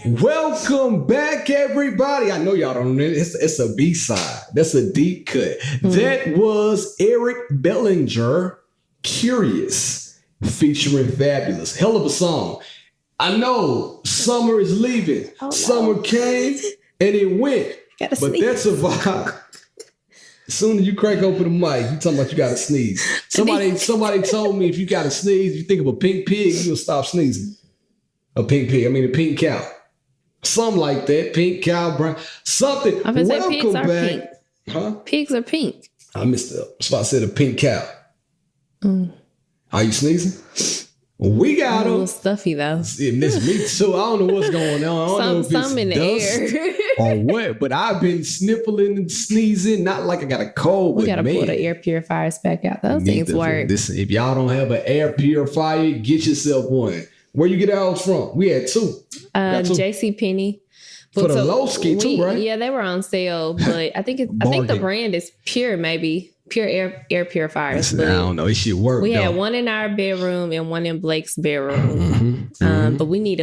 Welcome back, everybody. I know y'all don't know it's a B-side. That's a deep cut. That was Eric Bellinger, Curious, featuring Fabulous. Hell of a song. I know summer is leaving. Oh, no. Summer came and it went. But sneeze. That's a vibe. As soon as you crank open the mic, you talking about you gotta sneeze. Somebody told me if you gotta sneeze, you think of a pink pig, you'll stop sneezing. A pink cow. Something like that. Pink cow, brown, something. I'm gonna say pigs are pink. Huh? Pigs are pink. I missed it. That's why I said a pink cow. Are you sneezing? We got them. A little stuffy though. Yeah, this me too. I don't know what's going on. I don't know if it's in the air or what. But I've been sniffling and sneezing. Not like I got a cold. We gotta pull the air purifiers back out. Those things work. Listen, if y'all don't have an air purifier, get yourself one. Where you get ours from? We had two. JCPenney. For the low ski too, right? Yeah, they were on sale, but I think the brand is Pure, maybe. Pure air purifiers. Listen, I don't know. It should work. We had one in our bedroom and one in Blake's bedroom. But we need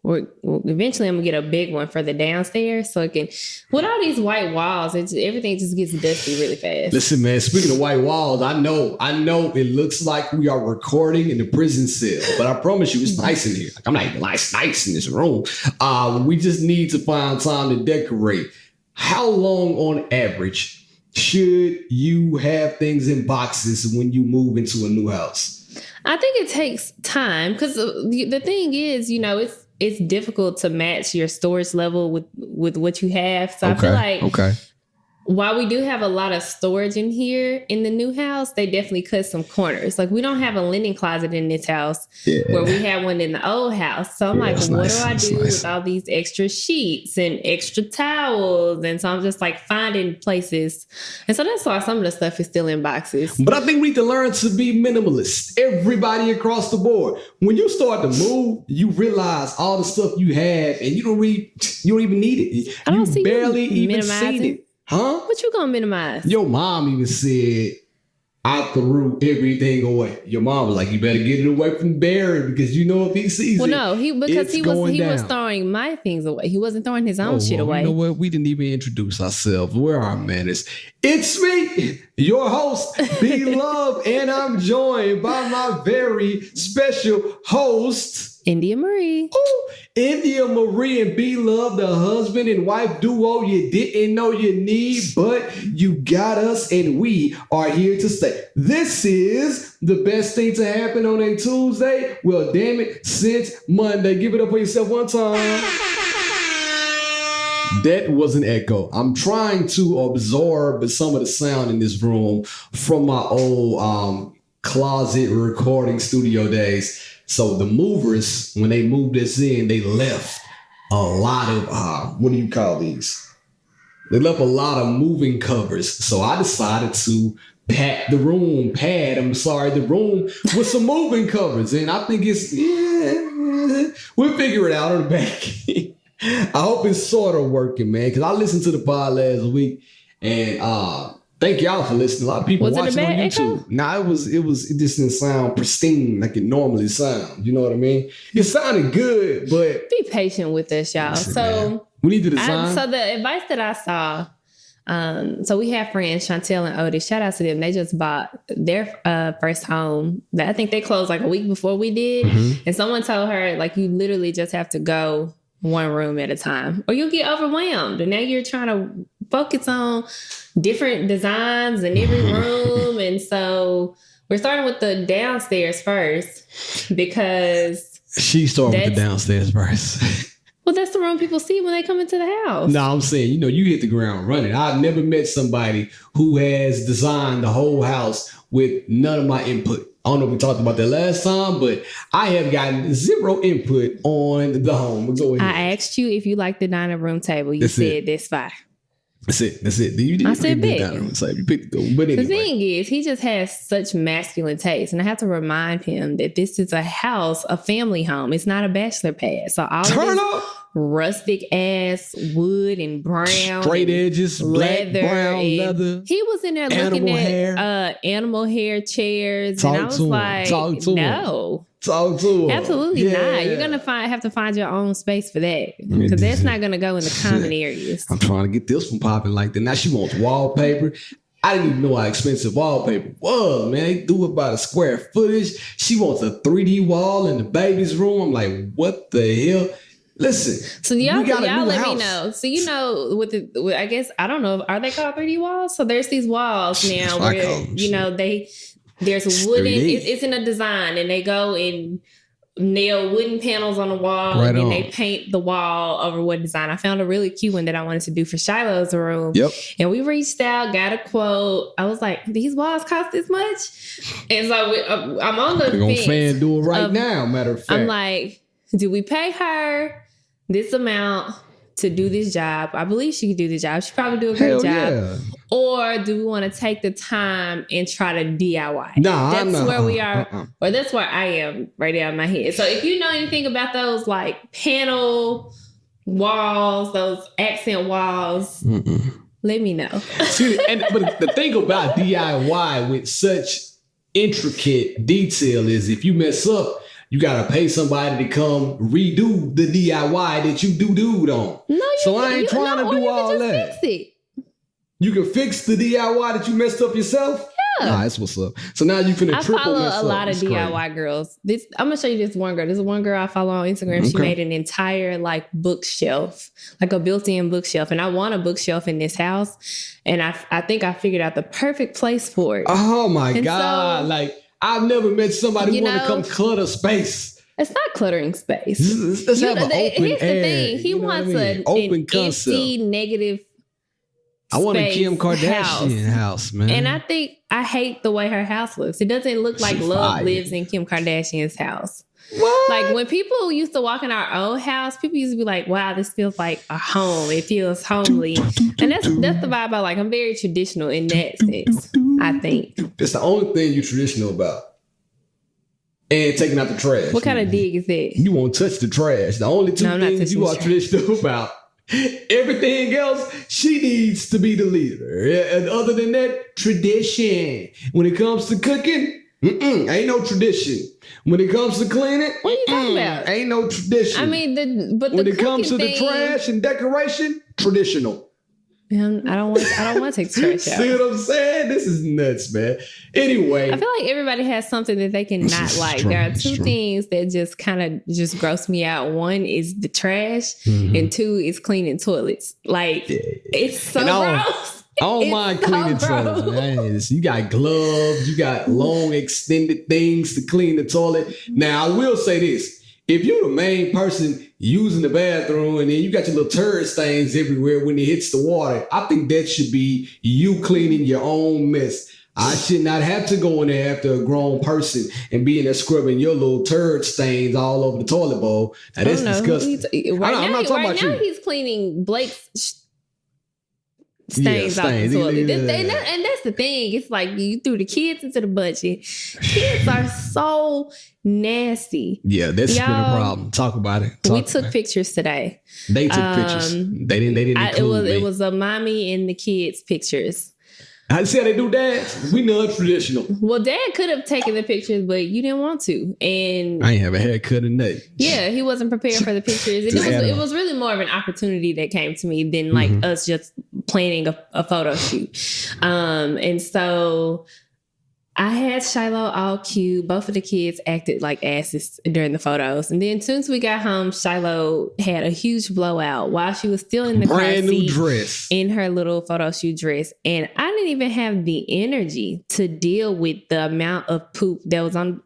eventually I'm gonna get a big one for the downstairs so it can. With all these white walls, everything just gets dusty really fast. Listen, man. Speaking of white walls, I know it looks like we are recording in the prison cell, but I promise you, it's nice in here. Like, I'm not even nice in this room. We just need to find time to decorate. How long, on average, should you have things in boxes when you move into a new house? I think it takes time because the thing is, it's difficult to match your storage level with what you have. So I feel like while we do have a lot of storage in here in the new house, they definitely cut some corners. Like we don't have a linen closet in this house where we had one in the old house. So I'm what do I do with all these extra sheets and extra towels? And so I'm just like finding places. And so that's why some of the stuff is still in boxes. But I think we need to learn to be minimalist. Everybody across the board. When you start to move, you realize all the stuff you have and you don't even need it. You barely even seen it. Huh? What you gonna minimize? Your mom even said, I threw everything away. Your mom was like, you better get it away from Barry because you know if he sees it. Well, no, he was throwing my things away. He wasn't throwing his own shit away. You know what? We didn't even introduce ourselves. Where are our manners? It's me, your host, B-Love, and I'm joined by my very special host, India Marie. Ooh, India Marie and B-Love, the husband and wife duo you didn't know you need, but you got us and we are here to stay. This is the best thing to happen on a Tuesday. Well, damn it, since Monday. Give it up for yourself one time. That was an echo. I'm trying to absorb some of the sound in this room from my old closet recording studio days. So the movers, when they moved us in, they left a lot of, what do you call these? They left a lot of moving covers. So I decided to pad the room with some moving covers. And I think we'll figure it out on the back. I hope it's sort of working, man, because I listened to the pod last week and thank y'all for listening. A lot of people watching on YouTube. Echo? Nah, it just didn't sound pristine like it normally sounds. You know what I mean? It sounded good, but be patient with us, y'all. Listen, man, we need to design. So the advice that I saw, so we have friends, Chantel and Otis. Shout out to them. They just bought their first home. I think they closed like a week before we did. Mm-hmm. And someone told her, like, you literally just have to go one room at a time or you'll get overwhelmed. And now you're trying to focus on different designs in every room. And so we're starting with the downstairs first because she started with the downstairs first. Well, that's the room people see when they come into the house. No, I'm saying, you hit the ground running. I've never met somebody who has designed the whole house with none of my input. I don't know if we talked about that last time, but I have gotten zero input on the home. Go ahead. I asked you if you like the dining room table. You said that's fine. That's it. You didn't I said big. You picked it. But anyway. The thing is, he just has such masculine taste. And I have to remind him that this is a house, a family home. It's not a bachelor pad. So all Turn of up. Rustic ass wood and brown. Straight edges, black, brown, leather. He was in there looking at animal hair chairs. Talk and I was like, no. Talk to her. Absolutely not. You're gonna have to find your own space for that, because that's not gonna go in the common areas. I'm trying to get this one popping like that. Now she wants wallpaper. I didn't even know how expensive wallpaper was, man. They do it by the square footage. She wants a 3D wall in the baby's room. I'm like, what the hell? Listen. So y'all let me know. So I guess, I don't know, are they called 3D walls? So there's these walls now where there's wooden. It's in a design, and they go and nail wooden panels on the wall, and then they paint the wall over what design. I found a really cute one that I wanted to do for Shiloh's room. Yep. And we reached out, got a quote. I was like, these walls cost this much? And so I'm on the fence. Fan do it right now, matter of fact. I'm like, do we pay her this amount to do this job? I believe she could do the job. She probably do a great job. Yeah. Or do we want to take the time and try to DIY? No, that's where we are, or that's where I am right now in my head. So if you know anything about those like panel walls, those accent walls, let me know. See, but the thing about DIY with such intricate detail is if you mess up, you gotta pay somebody to come redo the DIY that you do on. So I ain't trying to do all that. Fix it. You can fix the DIY that you messed up yourself? Yeah. Nah, that's what's up. So now you finna triple I follow a lot of DIY girls. I'm gonna show you this one girl. There's one girl I follow on Instagram. Okay. She made an entire like bookshelf, like a built-in bookshelf. And I want a bookshelf in this house. And I think I figured out the perfect place for it. Oh my God. So, like, I've never met somebody who want to come clutter space. It's not cluttering space. Let's have an open here's air. The thing. He wants an empty, negative I want a Kim Kardashian house, man. And I hate the way her house looks. It doesn't look like love lives in Kim Kardashian's house. What? Like when people used to walk in our old house, people used to be like, wow, this feels like a home. It feels homely. And that's the vibe I like. I'm very traditional in that sense, I think. That's the only thing you're traditional about. And taking out the trash. What kind of dig is that? You won't touch the trash. The only two things you are traditional about. Everything else, she needs to be the leader. And other than that, tradition. When it comes to cooking, ain't no tradition. When it comes to cleaning, what are you talking about? Ain't no tradition. I mean, when it comes to the trash and decoration, traditional. Man, I don't want to take the trash out. See what I'm saying? This is nuts, man. Anyway, I feel like everybody has something that they can not like. There are two things that just kind of just gross me out. One is the trash, and two is cleaning toilets. Like it's so gross. I don't mind cleaning toilets. You got gloves, you got long extended things to clean the toilet. Now, I will say this. If you're the main person using the bathroom and then you got your little turd stains everywhere when it hits the water, I think that should be you cleaning your own mess. I should not have to go in there after a grown person and be in there scrubbing your little turd stains all over the toilet bowl. Now, that's disgusting. I'm not talking about you. Right now, he's cleaning Blake's stains off the toilet. And that's the thing. It's like you threw the kids into the budget. Kids are so nasty. Yeah, that's been a problem. Talk about it. We took pictures today. They took pictures. They didn't include it was a mommy and the kids pictures. I see how they do that. We non-traditional. Well, Dad could have taken the pictures, but you didn't want to. And I ain't have a haircut or nothing. Yeah, he wasn't prepared for the pictures. And it was really more of an opportunity that came to me than like us just planning a photo shoot. And so I had Shiloh all cute. Both of the kids acted like asses during the photos. And then as soon as we got home, Shiloh had a huge blowout while she was still in the brand car new seat dress in her little photo shoot dress. And I didn't even have the energy to deal with the amount of poop that was on.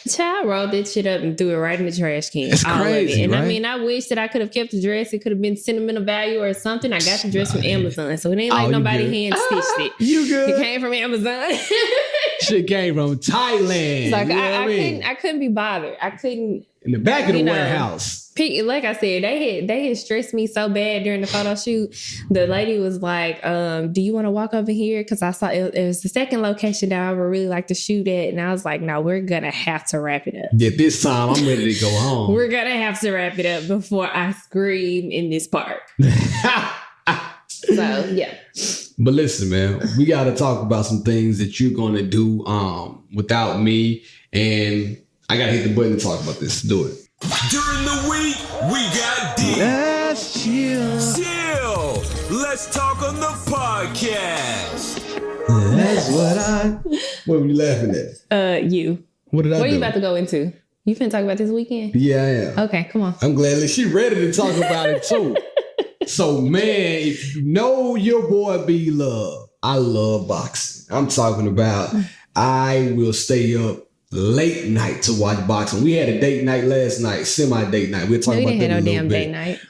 Child rolled that shit up and threw it right in the trash can. It's crazy, And right? I mean, I wish that I could have kept the dress. It could have been sentimental value or something. I got the dress from Amazon, so it ain't like nobody hand stitched it. You good? It came from Amazon. Shit came from Thailand. Like I couldn't be bothered. I couldn't. In the back of the warehouse. Like I said, they had stressed me so bad during the photo shoot. The lady was like, do you want to walk over here? Because I saw it was the second location that I would really like to shoot at. And I was like, no, we're going to have to wrap it up. Yeah, this time I'm ready to go home. We're going to have to wrap it up before I scream in this park. So, yeah. But listen, man, we got to talk about some things that you're going to do without me. And I gotta hit the button to talk about this. Do it. During the week, we got deep. Let's chill. Chill. Let's talk on the podcast. That's what were you laughing at? You. What did I do? What are you about to go into? You finna talk about this weekend? Yeah, I am. Okay, come on. I'm glad that she ready to talk about it too. So, man, if you know your boy B Love, I love boxing. I'm talking about I will stay up late night to watch boxing. We had a date night last night, semi-date night. We'll talk about that in a little bit. No damn date night.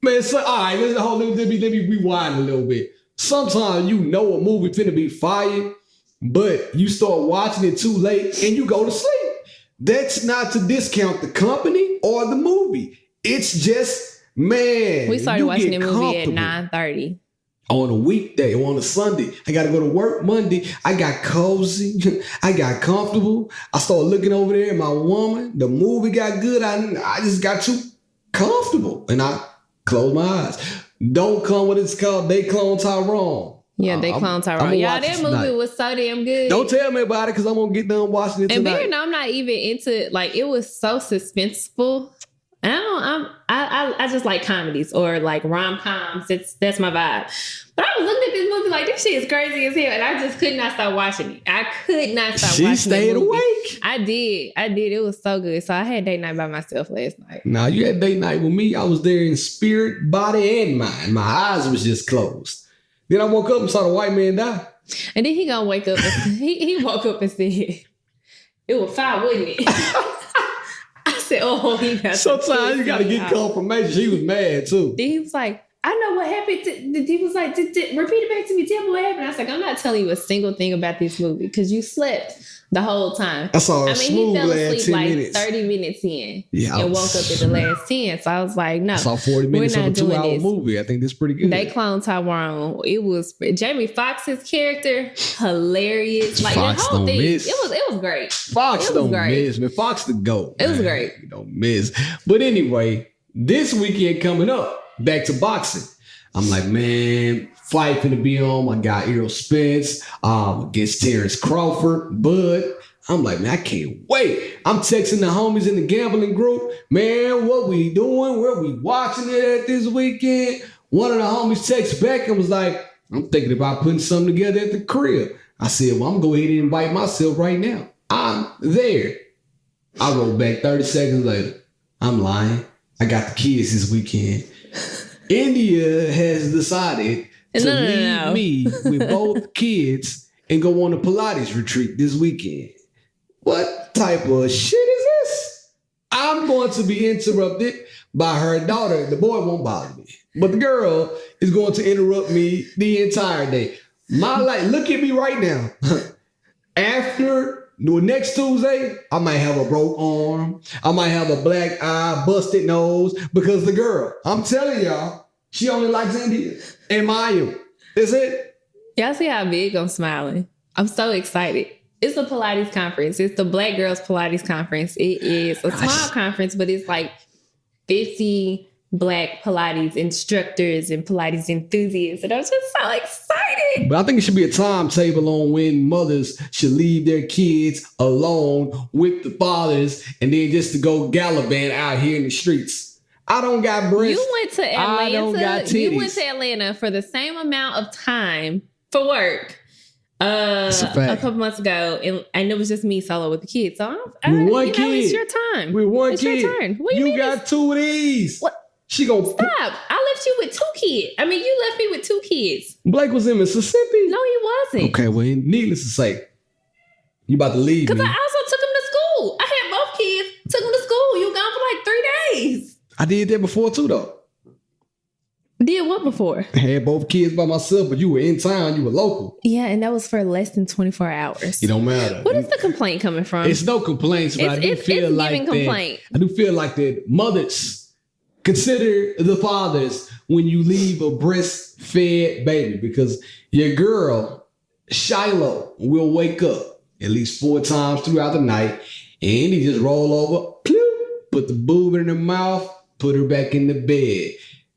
Man, so, all right, let me rewind a little bit. Sometimes you know a movie finna be fire, but you start watching it too late and you go to sleep. That's not to discount the company or the movie. It's just, man. We started watching the movie at 9:30. On a weekday or on a Sunday. I got to go to work Monday. I got cozy. I got comfortable. I started looking over there at my woman. The movie got good. I just got too comfortable. And I closed my eyes. Don't come what it's called. They Clone Tyrone. Yeah, They Clone Tyrone. Yeah, that movie was so damn good. Don't tell me about it because I'm going to get done watching it tonight. And being I'm not even into, like, it was so suspenseful. And I just like comedies or like rom-coms. That's my vibe. But I was looking at this movie like, this shit is crazy as hell. And I just could not stop watching it. I could not stop watching it. She stayed awake. I did. It was so good. So I had date night by myself last night. Now, you had date night with me. I was there in spirit, body, and mind. My eyes was just closed. Then I woke up and saw the white man die. And then he gonna wake up and he woke up and said, it was 5, wasn't it? I said, oh, he got sometimes you gotta get confirmation. She was mad too. Then he was like, I know what happened. He was like, repeat it back to me. Tell me what happened. I was like, I'm not telling you a single thing about this movie because you slept the whole time. I saw her smooth he fell asleep like minutes. 30 minutes in and woke up at the last 10. So I was like, no. I saw 40 minutes of a 2-hour movie. I think this is pretty good. They Clone Tyrone. It was Jamie Foxx's character, hilarious. Like Fox the whole don't thing. Miss. It was great. Fox don't miss, man. Fox the GOAT. It was great. You don't miss. But anyway, this weekend coming up, back to boxing. I'm like, man, fight finna be on. My guy Errol Spence against Terrence Crawford. But I'm like, man, I can't wait. I'm texting the homies in the gambling group. Man, what we doing? Where we watching it at this weekend? One of the homies texted back and was like, I'm thinking about putting something together at the crib. I said, well, I'm going to go ahead and invite myself right now. I'm there. I wrote back 30 seconds later. I'm lying. I got the kids this weekend. India has decided to leave me with both kids and go on a Pilates retreat this weekend. What type of shit is this? I'm going to be interrupted by her daughter. The boy won't bother me, but the girl is going to interrupt me the entire day. My life, look at me right now. After next Tuesday, I might have a broke arm. I might have a black eye, busted nose because the girl, I'm telling y'all, she only likes India and Maya. That's it. Y'all see how big I'm smiling? I'm so excited. It's a Pilates conference. It's the Black Girls Pilates Conference. It is a small conference, but it's like 50 Black Pilates instructors and Pilates enthusiasts. And I'm just so excited. But I think it should be a timetable on when mothers should leave their kids alone with the fathers and then just to go gallivant out here in the streets. I don't got breasts. You went to Atlanta. I don't got titties. You went to Atlanta for the same amount of time for work. A couple months ago, and it was just me solo with the kids. So it's your time. With one it's kid. Your turn. What you got 2 of these. What? She gonna stop. I left you with 2 kids. I mean, you left me with 2 kids. Blake was in Mississippi. No, he wasn't. Okay, well, needless to say, you about to leave me. Because I also took him to school. I had both kids, took them to school. You were gone for like 3 days. I did that before too, though. Did what before? I had both kids by myself, but you were in town. You were local. Yeah, and that was for less than 24 hours. It don't matter. What is the complaint coming from? It's no complaints, but I do feel like that mothers consider the fathers when you leave a breastfed baby, because your girl, Shiloh, will wake up at least 4 times throughout the night and he just roll over, put the boob in her mouth, put her back in the bed.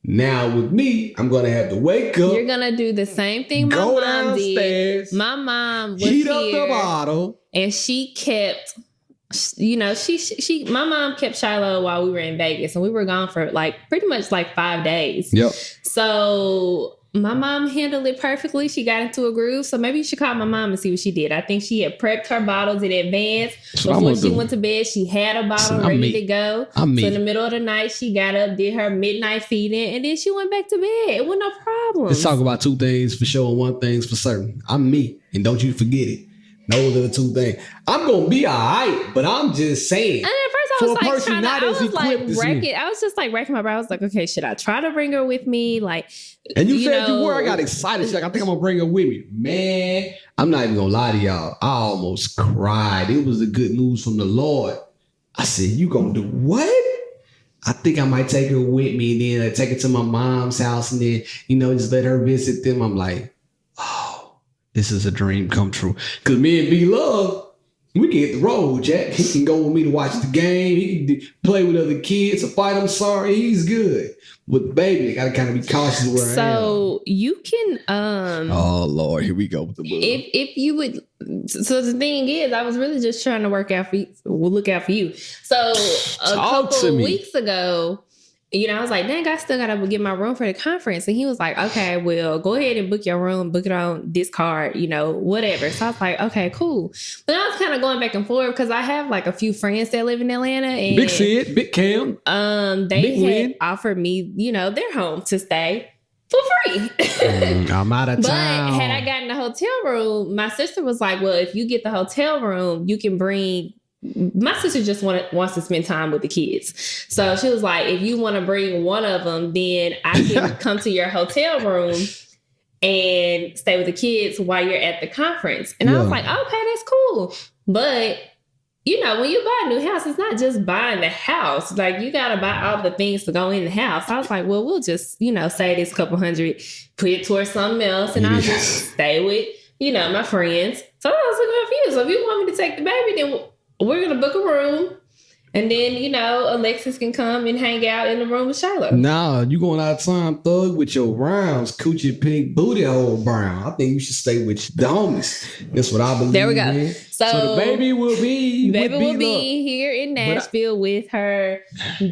Now with me, I'm gonna have to wake up. You're gonna do the same thing my go mom downstairs, did. My mom was heat here, up the bottle, and she kept my mom kept Shiloh while we were in Vegas, and we were gone for pretty much 5 days. Yep. So my mom handled it perfectly. She got into a groove. So maybe you should call my mom and see what she did. I think she had prepped her bottles in advance. Before she went to bed, she had a bottle ready to go. So in the middle of the night, she got up, did her midnight feeding, and then she went back to bed. It was no problem. Let's talk about 2 things for sure and 1 thing's for certain. I'm me, and don't you forget it. Those are the 2 things. I'm gonna be all right, but I'm just saying. And at first I was just racking my brain. I was like, okay, should I try to bring her with me? And you said you were. I got excited. She's like, I think I'm gonna bring her with me. Man, I'm not even gonna lie to y'all. I almost cried. It was the good news from the Lord. I said, you gonna do what? I think I might take her with me, and then I take her to my mom's house, and then, just let her visit them. I'm like, oh, this is a dream come true. Because me and B-Love, we can hit the road, Jack. He can go with me to watch the game. He can play with other kids or fight. I'm sorry. He's good. But baby, I gotta kind of be cautious where I am. So you can oh Lord, here we go with the book. If you would. So the thing is, I was really just trying to look out for you. So a couple of weeks ago, I was like, dang, I still got to get my room for the conference. And he was like, okay, well, go ahead and book your room, book it on this card, whatever. So I was like, okay, cool. But I was kind of going back and forth because I have a few friends that live in Atlanta. And Big Sid, Big Cam. They had offered me, their home to stay for free. I'm out of town. But had I gotten a hotel room, my sister was like, well, if you get the hotel room, you can bring... My sister just wants to spend time with the kids. So she was like, if you want to bring one of them, then I can come to your hotel room and stay with the kids while you're at the conference. And I was like, okay, that's cool. But, when you buy a new house, it's not just buying the house. You got to buy all the things to go in the house. I was like, well, we'll just, say this couple hundred, put it towards something else, and I'll just stay with, my friends. So I was looking for you. So if you want me to take the baby, then we're going to book a room, and then, Alexis can come and hang out in the room with Shiloh. Nah, you going out of time, thug, with your rounds, coochie pink booty hole brown. I think you should stay with your homies. That's what I believe. There we go. In. So the baby will be here in Nashville with her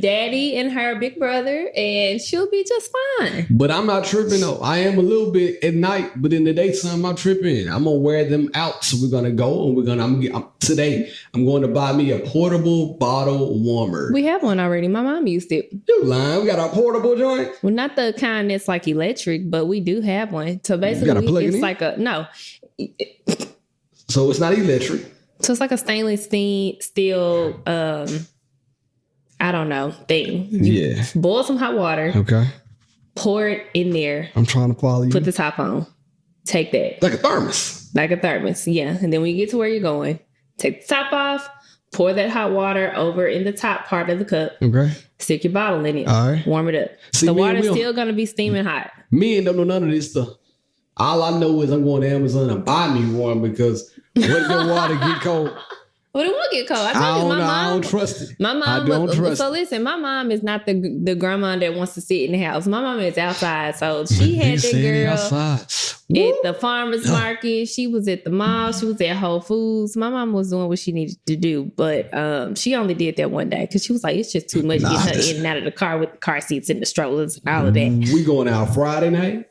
daddy and her big brother, and she'll be just fine. But I'm not tripping though. I am a little bit at night, but in the daytime I'm tripping. I'm gonna wear them out. So we're gonna go and today I'm going to buy me a portable bottle warmer. We have one already. My mom used it. You lying? We got a portable joint. Well, not the kind that's electric, but we do have one. So basically, it's So it's not electric. So it's like a stainless steel, I don't know, thing. You boil some hot water. Okay. Pour it in there. I'm trying to follow you. Put the top on. Take that. Like a thermos. Yeah. And then when you get to where you're going, take the top off, pour that hot water over in the top part of the cup. Okay. Stick your bottle in it. All right. Warm it up. See, the water's still going to be steaming hot. Me and don't know none of this stuff. All I know is I'm going to Amazon and buy me one because what if the water get cold? Well, it won't get cold. I don't trust it. My mom listen, my mom is not the grandma that wants to sit in the house. My mom is outside. So she had that girl at the farmer's market. She was at the mall. She was at Whole Foods. My mom was doing what she needed to do. But she only did that one day because she was like, it's just too much getting her in and out of the car with the car seats and the strollers, all of that. We going out Friday night.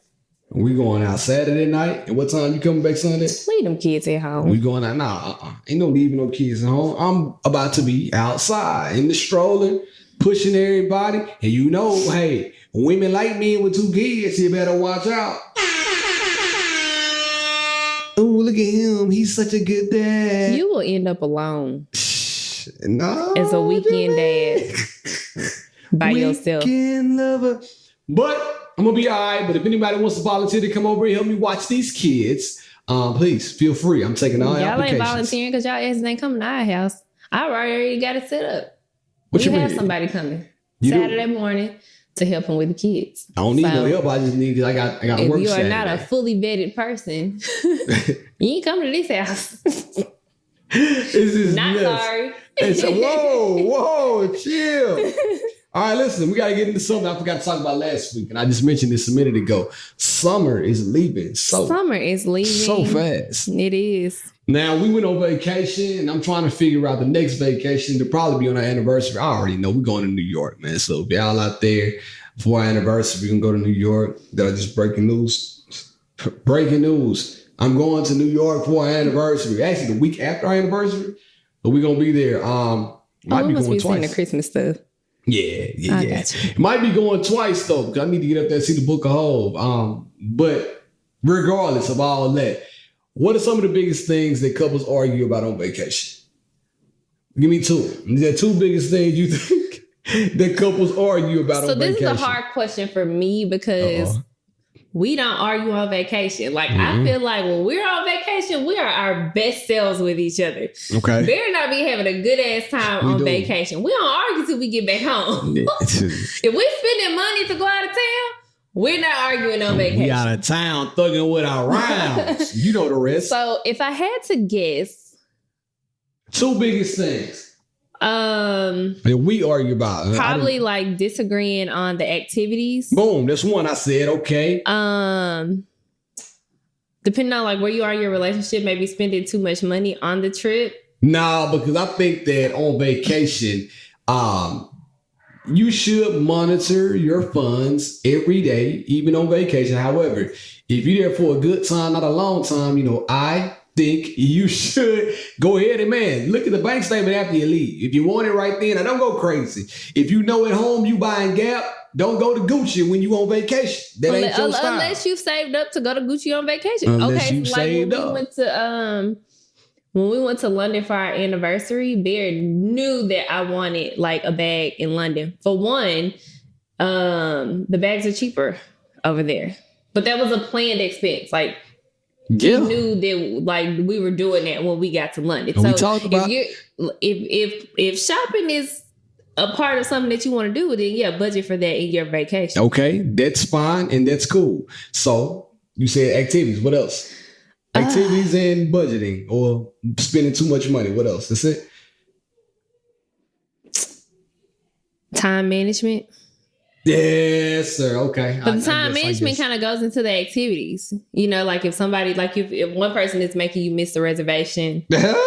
We going out Saturday night. And what time you coming back Sunday? Leave them kids at home. We going out. Ain't no leaving no kids at home. I'm about to be outside in the stroller, pushing everybody. And hey, women like me with 2 kids, you better watch out. Oh, look at him. He's such a good dad. You will end up alone. No. As a weekend dad. By yourself. Weekend lover. But I'm going to be all right, but if anybody wants to volunteer to come over and help me watch these kids, please feel free. I'm taking all applications. Y'all ain't volunteering because y'all asses ain't coming to our house. I already got it set up. What you mean? have somebody coming Saturday morning to help him with the kids. I don't need no help. I just need, I got to work Saturday. If you are not a fully vetted person, you ain't coming to this house. This is not nuts. sorry. It's whoa, chill. All right, listen, we got to get into something I forgot to talk about last week, and I just mentioned this a minute ago. Summer is leaving. Summer is leaving so fast. It is. Now, we went on vacation, and I'm trying to figure out the next vacation to probably be on our anniversary. I already know we're going to New York, man. So if y'all out there for our anniversary, we're going to go to New York. That is just breaking news. Breaking news. I'm going to New York for our anniversary. Actually, the week after our anniversary, but we're going to be there. Might be going twice. The Christmas stuff. Yeah. Might be going twice though, because I need to get up there and see the Book of Hov. But regardless of all that, what are some of the biggest things that couples argue about on vacation? Give me two. Is there two biggest things you think that couples argue about on vacation? So this is a hard question for me because we don't argue on vacation. Like, I feel like when we're on vacation, we are our best selves with each other. Okay. Better not be having a good ass time on vacation. We don't argue till we get back home. If we're spending money to go out of town, we're not arguing on vacation. We out of town thugging with our rounds. You know the rest. So if I had to guess, two biggest things. We argue about probably like disagreeing on the activities. Boom, that's one I said. Okay. Depending on like where you are in your relationship, maybe spending too much money on the trip. No, because I think that on vacation, you should monitor your funds every day, even on vacation. However, if you're there for a good time, not a long time, I think you should go ahead and, man, look at the bank statement after you leave. If you want it right then, and don't go crazy. If you know at home you buying Gap, don't go to Gucci when you on vacation. That ain't your style. Unless you've saved up to go to Gucci on vacation. When we went to London for our anniversary, Bear knew that I wanted like a bag in London. For one, the bags are cheaper over there. But that was a planned expense. Like, he knew that like we were doing that when we got to London. And so we talked about if shopping is a part of something that you want to do, then budget for that in your vacation. Okay, that's fine and that's cool. So you said activities. What else? Activities and budgeting or spending too much money. What else? That's it. Time management. Yes, sir. Okay. But the time management kind of goes into the activities. Like if somebody, like if one person is making you miss the reservation, that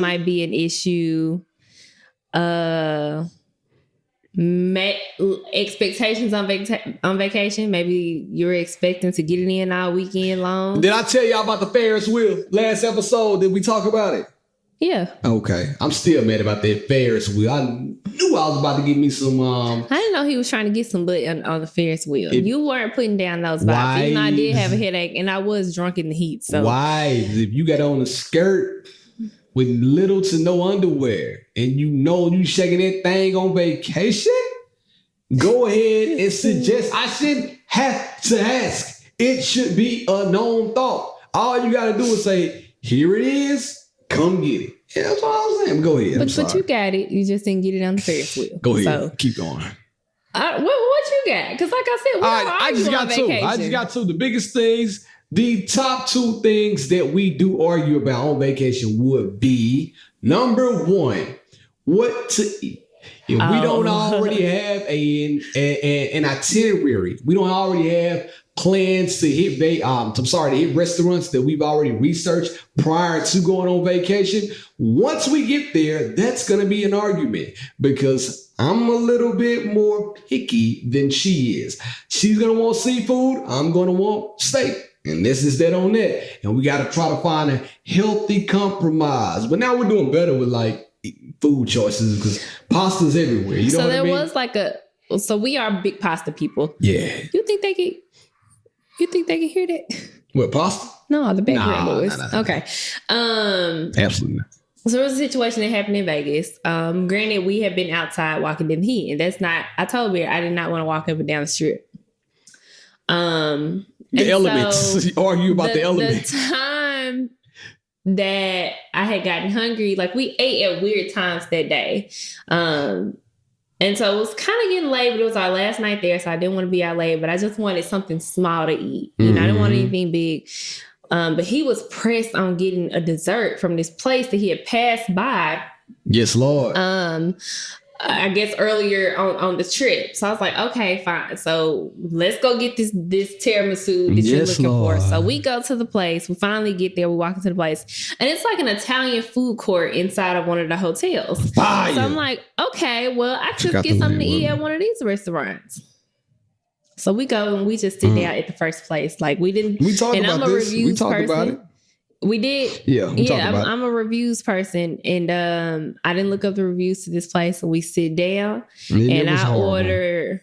might be an issue. Expectations on vacation. Maybe you're expecting to get it in all weekend long. Did I tell y'all about the Ferris wheel last episode? Did we talk about it? Yeah. Okay. I'm still mad about that Ferris wheel. I knew I was about to get me some. I didn't know he was trying to get some butt on the Ferris wheel. You weren't putting down those vibes. Even though I did have a headache and I was drunk in the heat. So wives, if you got on a skirt with little to no underwear and you shaking that thing on vacation, go ahead and suggest. I shouldn't have to ask. It should be a known thought. All you got to do is say, here it is. Come get it. Yeah, that's all I'm saying. Go ahead. But you got it. You just didn't get it on the Ferris wheel. Go ahead. So, keep going. What you got? Because like I said, I just got two. I just got two. The biggest things, the top two things that we do argue about on vacation would be, number one, what to eat. If we don't already have an itinerary, we don't already have plans to hit restaurants that we've already researched prior to going on vacation. Once we get there, that's going to be an argument because I'm a little bit more picky than she is. She's going to want seafood. I'm going to want steak. And this is that on that. And we got to try to find a healthy compromise. But now we're doing better with like food choices because pasta's everywhere. You know what I mean? Was like so we are big pasta people. Yeah. You think they could hear that? What, pasta? No, the background noise. Nah. Okay. Absolutely not. So there was a situation that happened in Vegas. Granted, we have been outside walking in the heat, and that's not, I told Bear I did not want to walk up and down the strip. The elements. Argue about the elements. The time that I had gotten hungry, like we ate at weird times that day. And so it was kind of getting late, but it was our last night there, so I didn't want to be out late, but I just wanted something small to eat. I didn't want anything big. But he was pressed on getting a dessert from this place that he had passed by Yes, Lord. I guess earlier on the trip. So I was like, okay, fine. So let's go get this tiramisu that you're looking for. So we go to the place. We finally get there. We walk into the place. And it's like an Italian food court inside of one of the hotels. Fire. So I'm like, okay, well, I could get something to eat at one of these restaurants. So we go and we just sit down at the first place. Like we didn't. We talked about this. We talked about it. We did. Yeah. I'm a reviews person, and I didn't look up the reviews to this place. So we sit down, and I order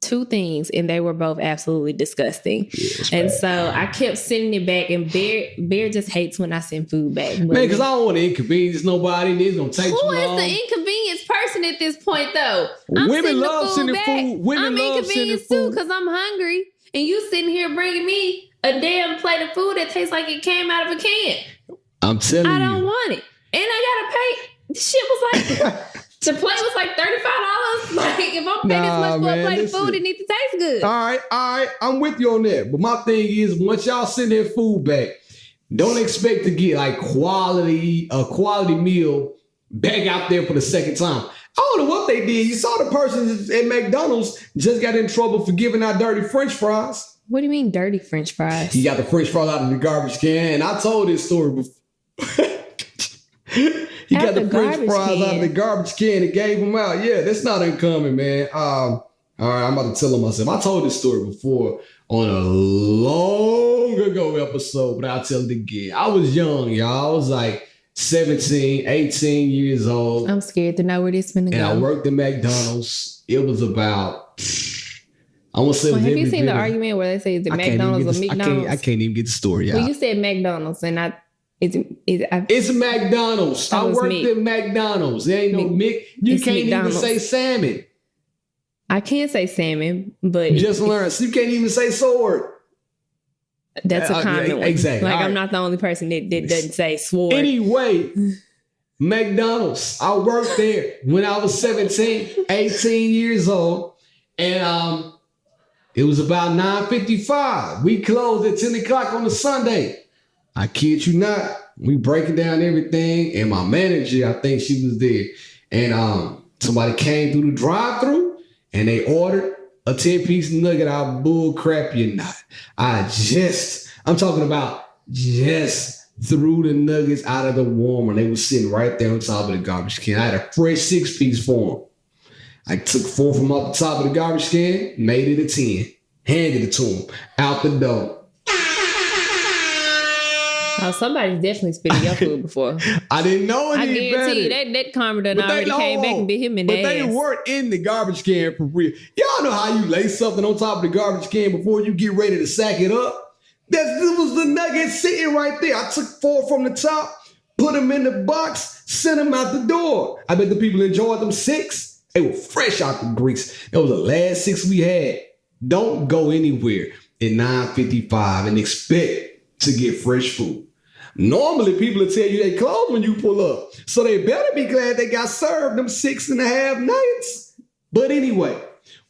2 things, and they were both absolutely disgusting. And so I kept sending it back, and Bear just hates when I send food back. Man, because I don't want to inconvenience nobody. It's gonna take too long. Who is the inconvenience person at this point, though? Women love sending food. I'm inconvenienced too because I'm hungry, and you sitting here bringing me a damn plate of food that tastes like it came out of a can. I'm telling you. I don't want it. And I gotta pay. The shit was like, the plate was like $35. Like, if I'm paying this much for a plate of food, it needs to taste good. All right. I'm with you on that. But my thing is, once y'all send that food back, don't expect to get like a quality meal back out there for the second time. I don't know what they did. You saw the person at McDonald's just got in trouble for giving out dirty French fries. What do you mean dirty French fries? He got the French fries out of the garbage can. And I told this story before. He got the French fries out of the garbage can and gave them out. Yeah, that's not uncommon, man. All right, I'm about to tell him myself. I told this story before on a long ago episode, but I'll tell it again. I was young, y'all. I was like 17, 18 years old. I'm scared to know where this is going to go. And I worked at McDonald's. It was about... I want to say. Well, have you seen the argument where they say is it McDonald's or McDonald's? I can't even get the story out. Well, you said McDonald's, and it's McDonald's. I worked at McDonald's. There ain't no Mick. You can't McDonald's. Even say salmon. I can't say salmon, but just learn. So you can't even say sword. That's a common one. Exactly. Like I'm not the only person that doesn't say sword. Anyway, McDonald's. I worked there when I was 17, 18 years old, and it was about 9:55. We closed at 10 o'clock on a Sunday. I kid you not. We breaking down everything. And my manager, I think she was there. And somebody came through the drive-thru and they ordered a 10-piece nugget. I bull crap you not. I'm talking about just threw the nuggets out of the warmer. They were sitting right there on top of the garbage can. I had a fresh 6-piece for them. I took 4 from off the top of the garbage can, made it a 10, handed it to him, out the door. Oh, somebody's definitely spitting your food before. I didn't know any better. I guarantee you that karma done already came back and bit him in the ass. But they weren't in the garbage can for real. Y'all know how you lay something on top of the garbage can before you get ready to sack it up? This was the nugget sitting right there. I took 4 from the top, put them in the box, sent them out the door. I bet the people enjoyed them 6. They were fresh out the grease. That was the last 6 we had. Don't go anywhere at 9:55 and expect to get fresh food. Normally, people will tell you they close when you pull up. So they better be glad they got served them 6.5 nuggets. But anyway,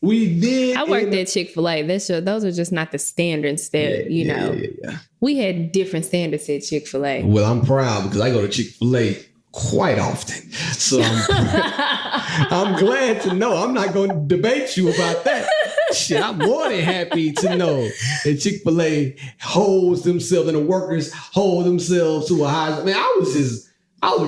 we did. I worked at Chick-fil-A. Those are just not the standards that, Yeah. We had different standards at Chick-fil-A. Well, I'm proud because I go to Chick-fil-A quite often. So I'm glad to know. I'm not going to debate you about that. Shit, I'm more than happy to know that Chick-fil-A holds themselves and the workers hold themselves to a high. Man, I was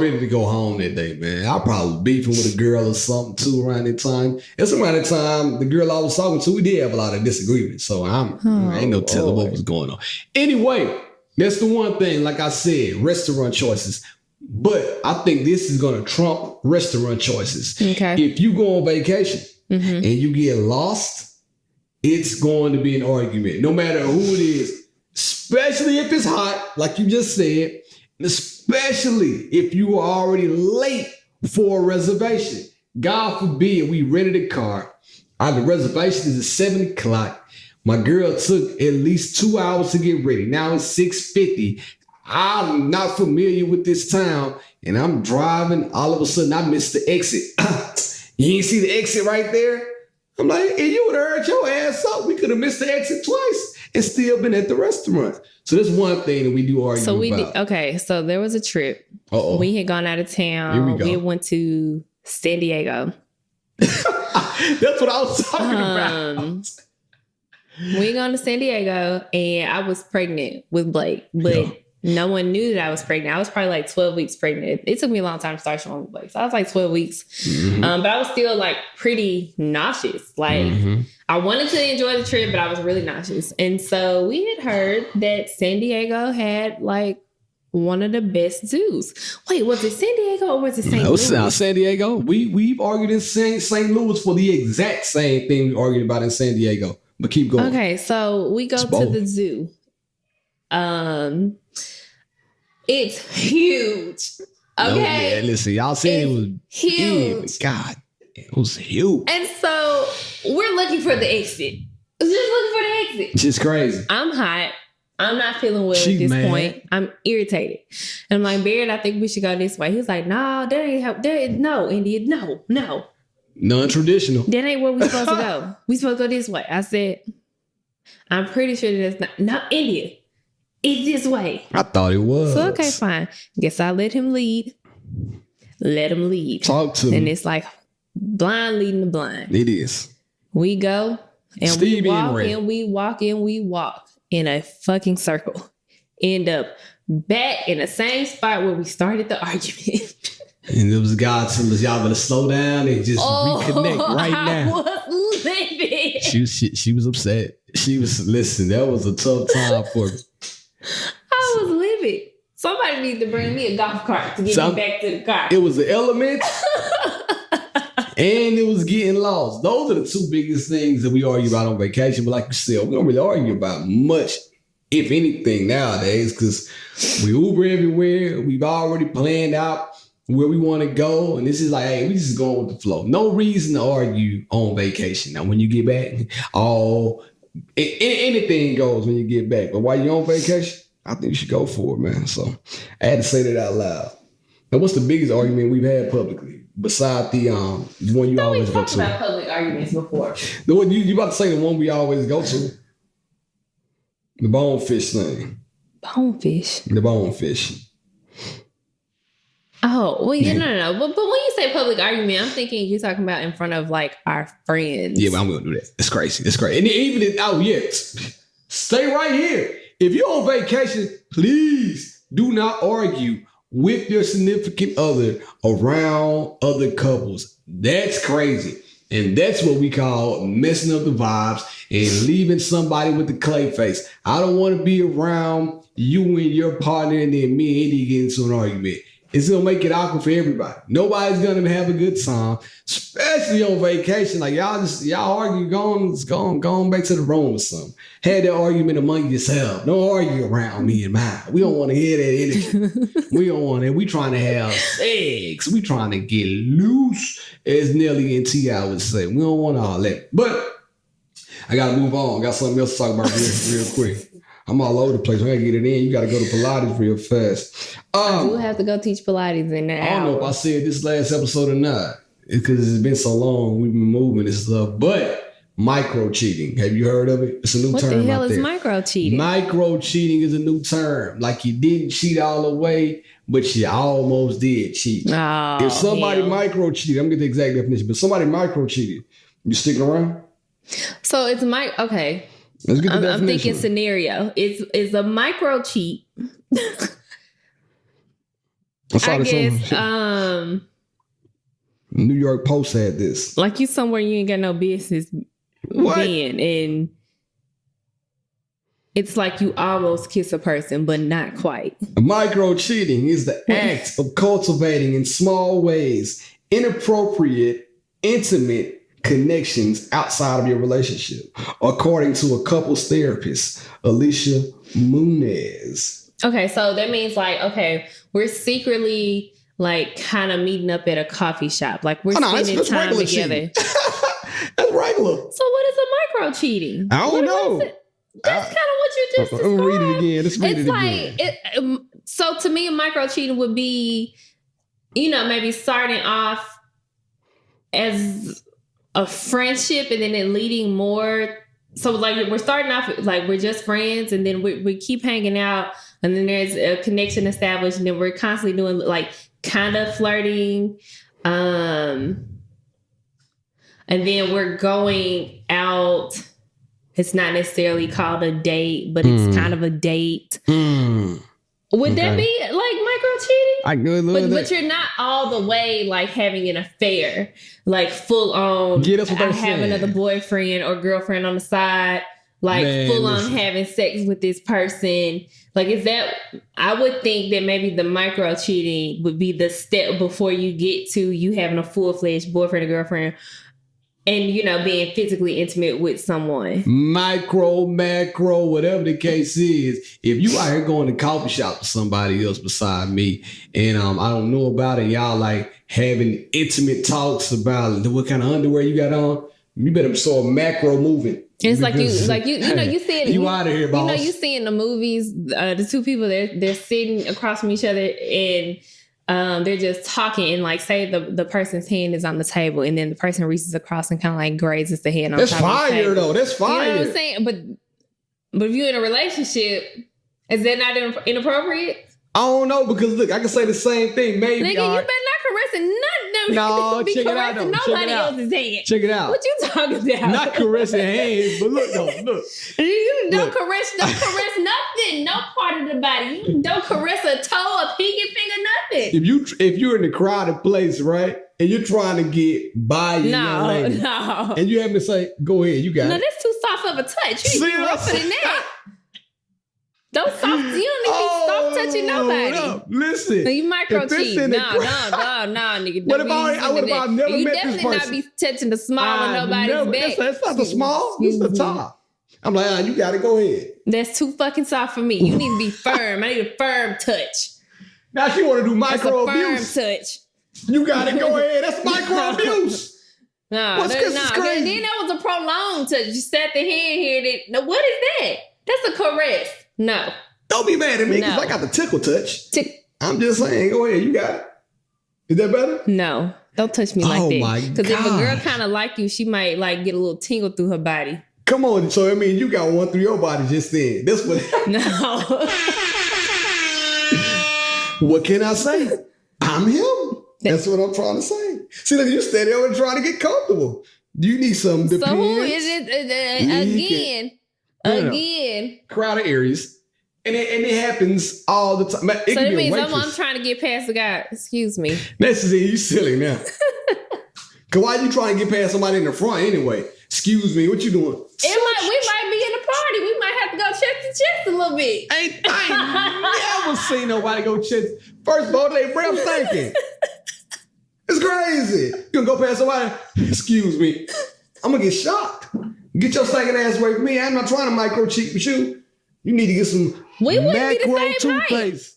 ready to go home that day, man. I probably beefing with a girl or something too around that time. It's around the time the girl I was talking to, we did have a lot of disagreements. So ain't no telling what was going on. Anyway, that's the one thing, like I said, restaurant choices. But I think this is going to trump restaurant choices. Okay. If you go on vacation and you get lost, it's going to be an argument, no matter who it is, especially if it's hot, like you just said, and especially if you are already late for a reservation. God forbid we rented a car. The reservation is at 7 o'clock. My girl took at least 2 hours to get ready. Now it's 6:50. I'm not familiar with this town, and I'm driving. All of a sudden, I missed the exit. You ain't see the exit right there? I'm like, and you would have heard your ass up. We could have missed the exit twice. and still been at the restaurant. So that's one thing that we do argue about. Okay, so there was a trip. Uh-oh. We had gone out of town. Here we go. We went to San Diego. That's what I was talking about. We gone to San Diego, and I was pregnant with Blake, but no one knew that I was pregnant. I was probably like 12 weeks pregnant. It took me a long time to start showing Blake. So I was like 12 weeks. But I was still like pretty nauseous. Like I wanted to enjoy the trip, but I was really nauseous. And so we had heard that San Diego had like one of the best zoos. Wait, was it San Diego or was it St. Louis? No, San Diego. We've argued in St. Louis for the exact same thing we argued about in San Diego. But keep going. Okay, so we go to the zoo. It's huge. Okay. Yeah, listen, y'all said it was huge. God, it was huge. And so we're looking for the exit. Just looking for the exit. Just crazy. I'm hot. I'm not feeling well at this point. I'm irritated. And I'm like, Barrett, I think we should go this way. He's like, no, no, India, no. Non-traditional. That ain't where we supposed to go. We supposed to go this way. I said, I'm pretty sure that's not India. It's this way. I thought it was. So, okay, fine. Guess I let him lead. Let him lead. Talk to me. And it's like blind leading the blind. It is. We go and Stevie we walk in a fucking circle. End up back in the same spot where we started the argument. And it was God telling us, y'all better slow down and just reconnect right now. I was livid. She was upset. She was, listen, that was a tough time for me. I was livid. Somebody needs to bring me a golf cart to get me back to the car. It was the elements and it was getting lost. Those are the two biggest things that we argue about on vacation. But like you said, we don't really argue about much, if anything, nowadays, because we Uber everywhere. We've already planned out where we want to go. And this is like, hey, we just going with the flow. No reason to argue on vacation. Now, when you get back, anything goes when you get back. But while you're on vacation, I think you should go for it, man. So I had to say that out loud. Now, what's the biggest argument we've had publicly besides the one you always go to? We talked about public arguments before. The one you about to say, the one we always go to, the bonefish thing. Bonefish. The bonefish. Oh, well, no. But when you say public argument, I'm thinking you're talking about in front of like our friends. Yeah, but I'm gonna do that. It's crazy. And even stay right here. If you're on vacation, please do not argue with your significant other around other couples. That's crazy. And that's what we call messing up the vibes and leaving somebody with the clay face. I don't want to be around you and your partner and then me and Andy get into an argument. It's going to make it awkward for everybody. Nobody's going to have a good time, especially on vacation. Like y'all argue, going back to the room or something. Had that argument among yourself. Don't argue around me and mine. We don't want to hear that energy. We don't want it. We trying to have sex. We trying to get loose, as Nelly and T.I. would say. We don't want all that. But I got to move on. I got something else to talk about real quick. I'm all over the place. I gotta get it in. You gotta go to Pilates real fast. I do have to go teach Pilates in that. I don't know if I said this last episode or not. It's because it's been so long. We've been moving and stuff. But micro cheating. Have you heard of it? It's a new term. What the hell is micro cheating? Micro cheating is a new term. Like you didn't cheat all the way, but you almost did cheat. Oh, if somebody micro cheated, I'm gonna get the exact definition, but somebody micro cheated, you sticking around? So it's okay. Let's get the definition. I'm thinking scenario. It's a micro cheat. I guess. New York Post had this. Like you somewhere you ain't got no business being, and it's like you almost kiss a person, but not quite. Micro cheating is the act of cultivating in small ways inappropriate, intimate connections outside of your relationship, according to a couples therapist, Alicia Munez. Okay, so that means we're secretly kind of meeting up at a coffee shop. Like we're spending time together. That's regular. So what is a micro cheating? I don't know. That's kind of what you just described. I'm read it again. Let's read it again. So to me, a micro cheating would be, maybe starting off as a friendship and then it leading more so like we're starting off like we're just friends, and then we keep hanging out, and then there's a connection established, and then we're constantly doing like kind of flirting, and then we're going out. It's not necessarily called a date, but it's kind of a date. Would that be like micro cheating? I could, but you're not all the way like having an affair, like full on. Yeah, that's what I I'm have saying. another boyfriend or girlfriend on the side, like full on having sex with this person. Like, is that? I would think that maybe the micro cheating would be the step before you get to you having a full fledged boyfriend or girlfriend. And, you know, being physically intimate with someone. Micro, macro, whatever the case is. If you out here going to coffee shop with somebody else beside me, and I don't know about it, y'all like having intimate talks about what kind of underwear you got on, you better start macro moving. It's like you know, you see it. You out of here, boss. You know, you see in the movies, the two people, they're sitting across from each other and they're just talking, and like say the person's hand is on the table, and then the person reaches across and kind of like grazes the hand on That's top of the table. fire though. That's fire. You know what I'm saying? But if you're in a relationship, is that not inappropriate? I don't know, because look, I can say the same thing. Maybe. Nigga, you better not caressing nothing. No, be check it out, caressing though. nobody else's hand. Check it out. What you talking about? Not caressing hands, but look. You don't caress nothing. No part of the body. You don't caress a toe, a pinky finger, nothing. If you're in a crowded place, right, and you're trying to get by your young lady, No. and you have to say, "Go ahead, you got No, it." that's too soft of a touch. You need to be rougher than that. You don't need to be soft touching nobody. No, listen. No, you micro if it's cheat. in the No, nigga. What if I've never you met this definitely person? not be touching the small of nobody's back. That's not the small. It's the top. I'm like, you got to go ahead. That's too fucking soft for me. You need to be firm. I need a firm touch. Now she want to do That's micro a firm abuse. touch. You got to go ahead. That's micro abuse. No. It's Then crazy. that was a prolonged touch. You sat the hand here. Now, what is that? That's a caress. No. Don't be mad at me because No. I got the tickle touch. I'm just saying, go ahead. You got it. Is that better? No. Don't touch me like Oh that. my Because if a girl gosh. kind of like you, she might like get a little tingle through her body. Come on. So, I mean, you got one through your body just then. That's what. No. What can I say? I'm him. That's what I'm trying to say. See, look, you steady over trying to get comfortable. You need some depends. So who is it again? Crowded areas. And it happens all the time. It So can that be a means waitress. I'm trying to get past the guy. Excuse me. That's just it. You silly now. Cause why you trying to get past somebody in the front anyway? Excuse me, what you doing? We might be in a party. We might have to go chest to chest a little bit. I ain't never seen nobody go chest. First of all, they breath stinking. It's crazy. You gonna go past somebody? Excuse me. I'm gonna get shocked. Get your stinking ass away from me. I'm not trying to micro cheat with you. You need to get some We wouldn't be the macro same height. toothpaste.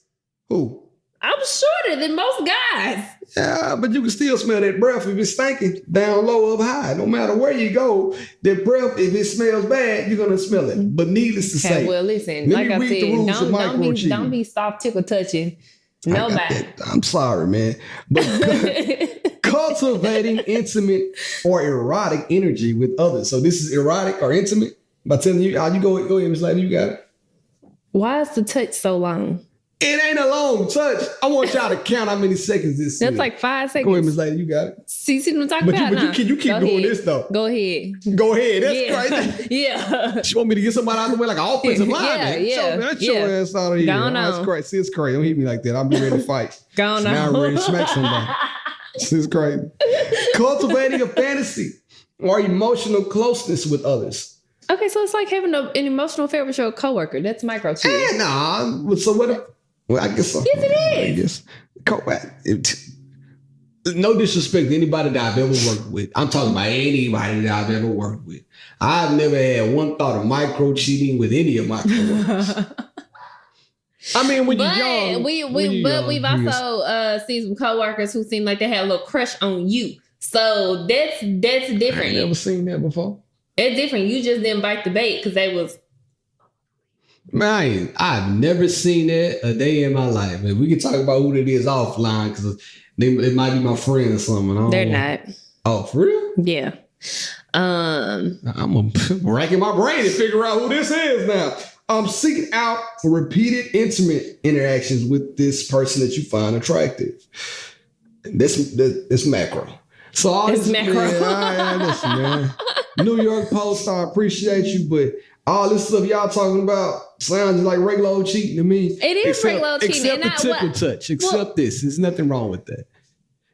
Who? I'm shorter than most guys. Yeah, but you can still smell that breath if it's stinking down low up high. No matter where you go, that breath, if it smells bad, you're gonna smell it. But needless to say, Well, listen, let like me I read the rules of said, micro cheating. don't be soft tickle touching nobody. I'm sorry, man. But cultivating intimate or erotic energy with others. So this is erotic or intimate. By telling you, you go ahead, Miss Lady, you got it. Why is the touch so long? It ain't a long touch. I want y'all to count how many seconds this is. That's like 5 seconds. Go ahead, Miss Lady, you got it. See what I'm talking But about? you keep Go doing ahead. this though. Go ahead. Go ahead. That's crazy. Yeah. She want me to get somebody out of the way like an offensive lineman. Get your ass out of here. Go on. That's crazy. See, it's crazy. Don't hit me like that. I'm ready to fight. Go on. Now I'm ready to smack somebody. See, it's crazy. Cultivating a fantasy or emotional closeness with others. Okay, so it's like having an emotional affair with your coworker. That's micro cheating. Nah. So what? Well, I guess so. Yes, it is. I guess. No disrespect to anybody that I've ever worked with. I'm talking about anybody that I've ever worked with. I've never had one thought of micro cheating with any of my coworkers. I mean, when you're young. We've also seen some coworkers who seem like they had a little crush on you. So that's different. I ain't never seen that before. It's different. You just didn't bite the bait because they was. Man, I've never seen that a day in my life. And we can talk about who it is offline because it might be my friend or something. They're not. Oh, for real? Yeah. I'm racking my brain to figure out who this is now. I'm seeking out repeated intimate interactions with this person that you find attractive. This macro. So all it's this macro. listen, man. New York Post, I appreciate you, but all this stuff y'all talking about sounds like regular old cheating to me. It is regular old cheating. Except the tip and touch. Except this. There's nothing wrong with that.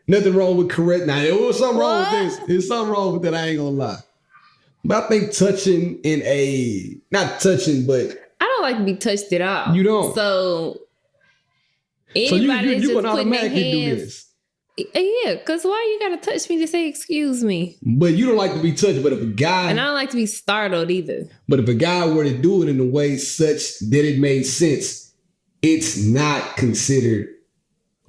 Nothing wrong with correct. Now, there was something wrong with this. There's something wrong with that. I ain't gonna lie. But I think touching not touching, but I don't like to be touched at all. You don't. So anybody you would just putting their automatically do hands. this. Yeah, because why you gotta touch me to say excuse me? But you don't like to be touched. But if a guy, and I don't like to be startled either. But if a guy were to do it in a way such that it made sense, it's not considered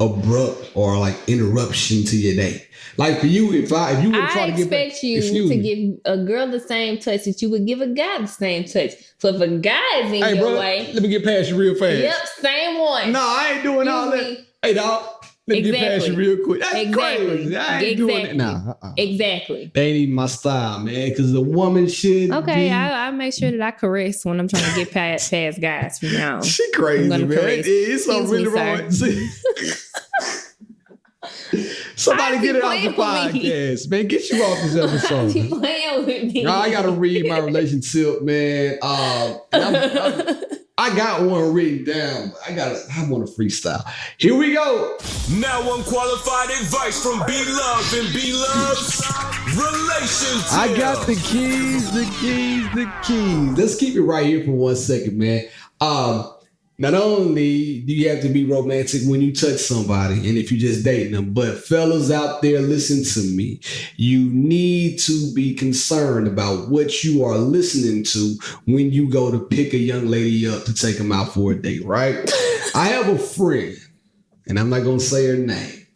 abrupt or like interruption to your day. Like for you, if you would try to expect you to give a girl the same touch that you would give a guy the same touch. So if a guy is in your way, let me get past you real fast. Yep, same one. No, I ain't doing all that. Hey, dog. Let me get past you real quick. That's crazy. I ain't doing it. Nah, Exactly. That ain't even my style, man. Because the woman should. Okay, I make sure that I caress when I'm trying to get past guys from now on. She crazy, man. It's so really wrong. Somebody get it off the podcast, man. Get you off this episode. Keep playing with me. I gotta read my relationship, man. I got one written down. I want to freestyle. Here we go. Now unqualified advice from B-Love and B-Love's relationship. I got the keys. Let's keep it right here for 1 second, man. Not only do you have to be romantic when you touch somebody and if you're just dating them, but fellas out there, listen to me. You need to be concerned about what you are listening to when you go to pick a young lady up to take them out for a date, right? I have a friend, and I'm not going to say her name,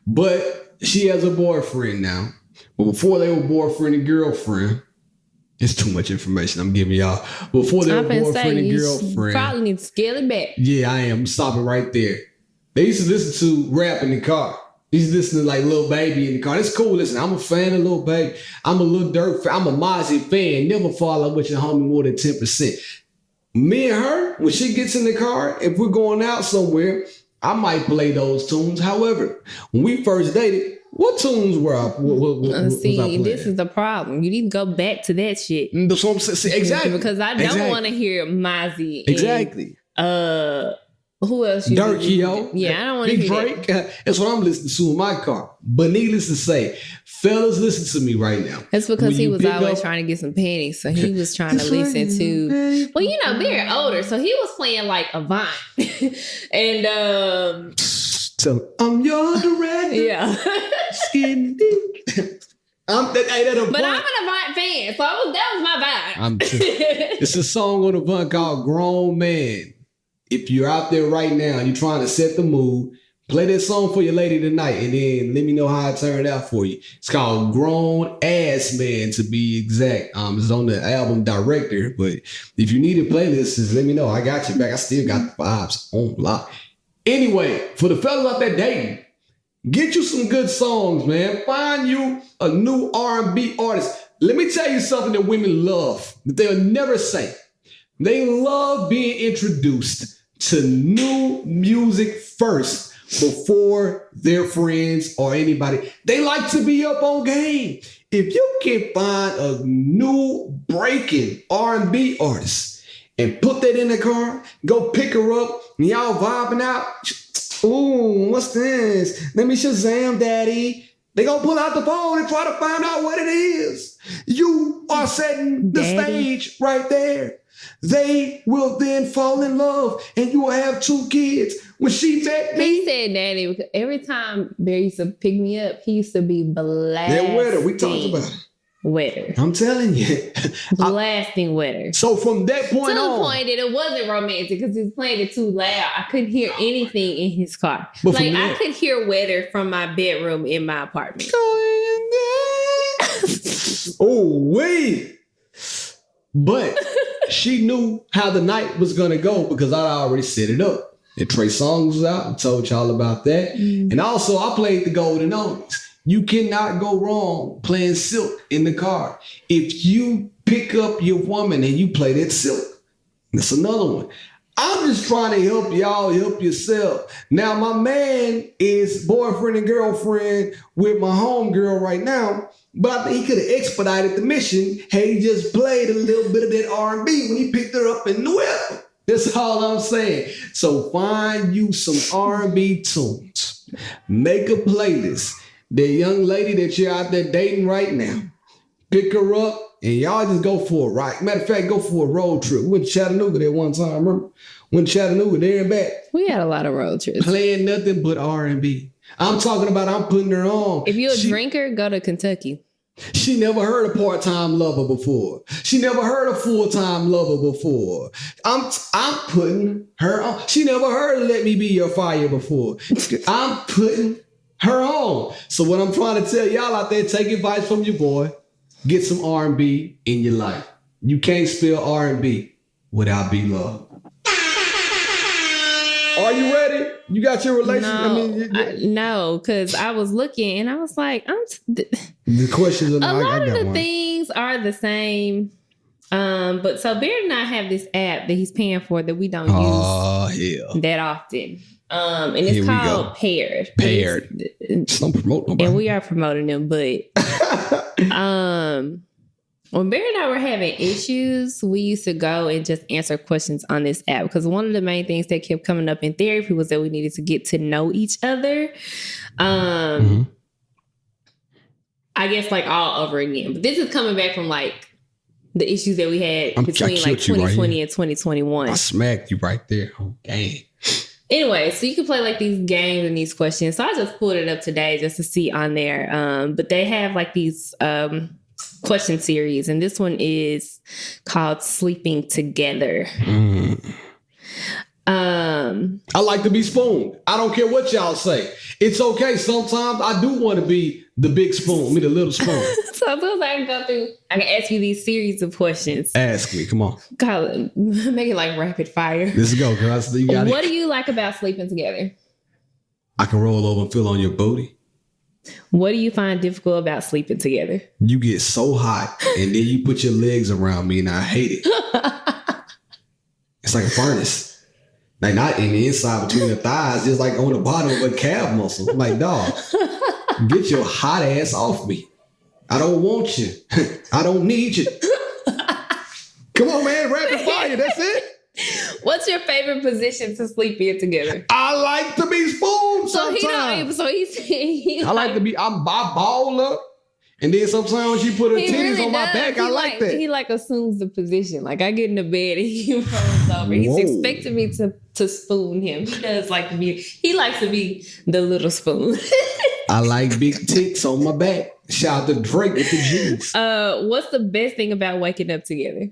but she has a boyfriend now. But before they were boyfriend and girlfriend, it's too much information I'm giving y'all. Before they were boyfriend and girlfriend. Probably need to scale it back. Yeah, I am. I'm stopping right there. They used to listen to rap in the car. They used to listen to like Lil Baby in the car. It's cool. Listen, I'm a fan of Lil Baby. I'm a Lil Durk fan. I'm a Mozzie fan. Never fall out with your homie more than 10%. Me and her, when she gets in the car, if we're going out somewhere, I might play those tunes. However, when we first dated, what tunes were I? See, this is the problem. You need to go back to that shit. That's what I'm saying. Exactly. Because I don't want to hear Mozzie. Exactly. Who else? Dirk, yo. Yeah, I don't want to hear Drake. That's what I'm listening to in my car. But needless to say, fellas, listen to me right now. That's because he was always trying to get some panties. So he was trying to listen to. Well, you know, they're older, so he was playing like Avant. And so I'm your director. Yeah. Skin deep. But I'm an Avant fan, so that was my vibe. It's a song on Avant called Grown Man. If you're out there right now and you're trying to set the mood, play that song for your lady tonight and then let me know how it turned out for you. It's called Grown Ass Man, to be exact. It's on the album Director, but if you need a playlist, just let me know. I got you back. I still got the vibes on lock. Anyway, for the fellas out there dating, get you some good songs, man. Find you a new R&B artist. Let me tell you something that women love that they'll never say. They love being introduced to new music first before their friends or anybody. They like to be up on game. If you can find a new breaking R&B artist and put that in the car, go pick her up, and y'all vibing out. Ooh, what's this? Let me Shazam, daddy. They gonna pull out the phone and try to find out what it is. You are setting the stage right there. They will then fall in love and you will have 2 kids. When she met me. He said daddy because every time Bear used to pick me up, he used to be blasting. They're wetter. We talked about it. Wetter. I'm telling you. Blasting wetter. So from that point on. To the point that it wasn't romantic because he was playing it too loud. I couldn't hear anything in his car. But like I could hear wetter from my bedroom in my apartment. Oh, wait. But she knew how the night was going to go because I already set it up. And Trey Songz was out and told y'all about that. And also, I played the Golden Oldies. You cannot go wrong playing Silk in the car. If you pick up your woman and you play that Silk, that's another one. I'm just trying to help y'all help yourself. Now, my man is boyfriend and girlfriend with my homegirl right now, but I think he could have expedited the mission. Hey, he just played a little bit of that R&B when he picked her up in the whip. That's all I'm saying. So find you some R&B tunes. Make a playlist. The young lady that you're out there dating right now, pick her up and y'all just go for a ride. Matter of fact, go for a road trip. We went to Chattanooga that one time, remember? Went to Chattanooga there and back. We had a lot of road trips. Playing nothing but R&B. I'm talking about I'm putting her on. If you're a drinker, go to Kentucky. She never heard a part-time lover before. She never heard a full-time lover before. I'm putting her on. She never heard of Let Me Be Your Fire before. I'm putting her on. So what I'm trying to tell y'all out there, take advice from your boy. Get some R&B in your life. You can't spell R&B without B-Love. Are you ready? You got your relationship? No, because I was looking and I was like, the questions are a lot of the things are the same. But so Bear and I have this app that he's paying for that we don't use that often. And it's called Paired. Paired. Don't promote nobody. And we are promoting them, but when Bear and I were having issues, we used to go and just answer questions on this app because one of the main things that kept coming up in therapy was that we needed to get to know each other. I guess like all over again. But this is coming back from like the issues that we had between like 2020 and 2021. I smacked you right there. Okay. Anyway, so you can play like these games and these questions. So I just pulled it up today just to see on there. But they have like these question series, and this one is called Sleeping Together. I like to be spooned. I don't care what y'all say. It's okay. Sometimes I do want to be the big spoon, me the little spoon. So I can go through. I can ask you these series of questions. Ask me. Come on. Make it like rapid fire. Let's go, girls. What do you like about sleeping together? I can roll over and feel on your booty. What do you find difficult about sleeping together? You get so hot and then you put your legs around me and I hate it. It's like a furnace. Like not in the inside between the thighs, just like on the bottom of a calf muscle. I'm like, dog, get your hot ass off me. I don't want you. I don't need you. Come on, man, rapid fire. That's it. What's your favorite position to sleep in together? I like to be spooned sometimes. I like to be, I ball up. And then sometimes she put her titties on my back. I like that. He like assumes the position. Like I get in the bed and he rolls over. He's expecting me to spoon him. He does like to be, he likes to be the little spoon. I like big tits on my back. Shout out to Drake with the juice. What's the best thing about waking up together?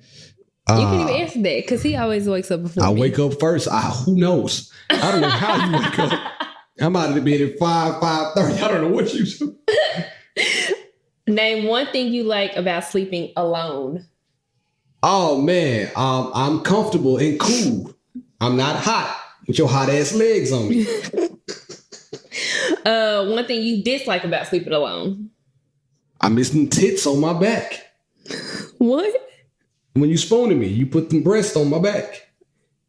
You can even answer that because he always wakes up before me. Wake up first. Who knows? I don't know how you wake up. I'm out of the bed at 5:30. I don't know what you do. Name one thing you like about sleeping alone. Oh, man. I'm comfortable and cool. I'm not hot with your hot ass legs on me. One thing you dislike about sleeping alone. I'm missing tits on my back. What? When you spooning me, you put them breasts on my back.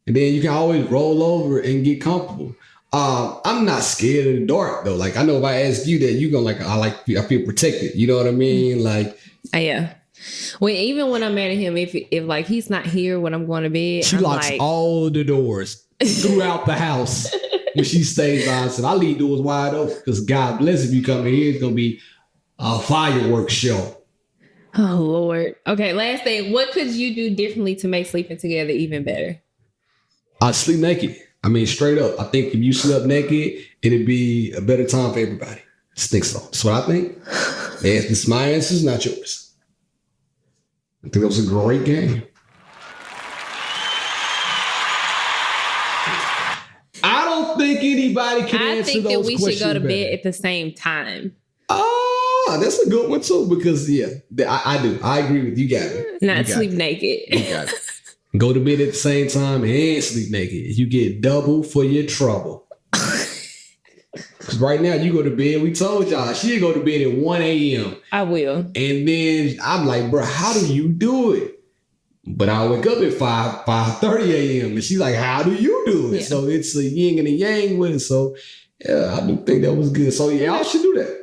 And then you can always roll over and get comfortable. I'm not scared of the dark though. Like I know if I ask you that, you gonna like I feel protected. You know what I mean? Like yeah. Even when I'm mad at him, if like he's not here when I'm going to bed, she locks all the doors throughout the house when she stays by. So I leave doors wide open because God bless if you come in here, it's gonna be a fireworks show. Oh Lord. Okay, last thing. What could you do differently to make sleeping together even better? I sleep naked. I mean, straight up. I think if you slept naked, it'd be a better time for everybody. I just think so. That's what I think. It's my answer, not yours. I think that was a great game. I don't think anybody can answer those questions. I think that we should go to bed at the same time. Oh, that's a good one too. Because I do. I agree with you. Got it. Not sleep naked. You got it. Go to bed at the same time and sleep naked. You get double for your trouble. Because right now you go to bed, we told y'all, she'll go to bed at 1 a.m. I will. And then I'm like, bro, how do you do it? But I wake up at 5:30 a.m. And she's like, how do you do it? Yeah. So it's a yin and a yang with it. So yeah, I do think that was good. So yeah, I should do that.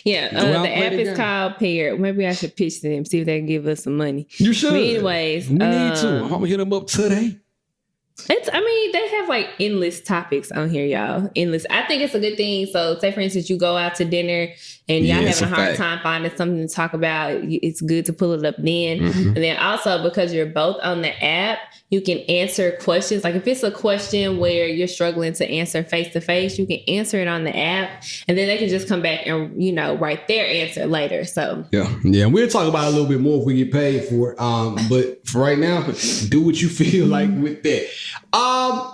Yeah, the app is called Paired. Maybe I should pitch them, see if they can give us some money. You should. But anyways, we need to. I'm gonna hit them up today. They have like endless topics on here, y'all. Endless. I think it's a good thing. So say, for instance, you go out to dinner and y'all having a hard time finding something to talk about. It's good to pull it up then. Mm-hmm. And then also because you're both on the app, you can answer questions. Like if it's a question where you're struggling to answer face to face, you can answer it on the app and then they can just come back and, write their answer later. So yeah. We'll talk about it a little bit more if we get paid for it. But for right now, do what you feel like with that.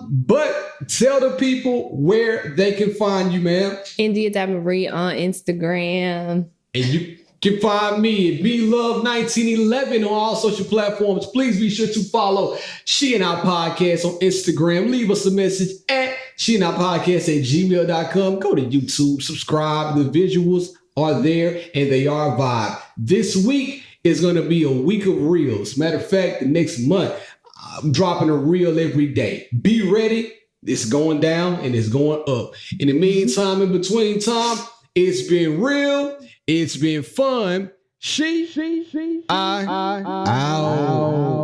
But tell the people where they can find you, ma'am. India.Marie on Instagram. And you can find me at BLove1911 on all social platforms. Please be sure to follow She and I Podcast on Instagram. Leave us a message at sheandipodcast@gmail.com. Go to YouTube, subscribe. The visuals are there and they are vibe. This week is going to be a week of reels. Matter of fact, the next month, I'm dropping a reel every day. Be ready. It's going down and it's going up. In the meantime, in between time, it's been real. It's been fun. I out.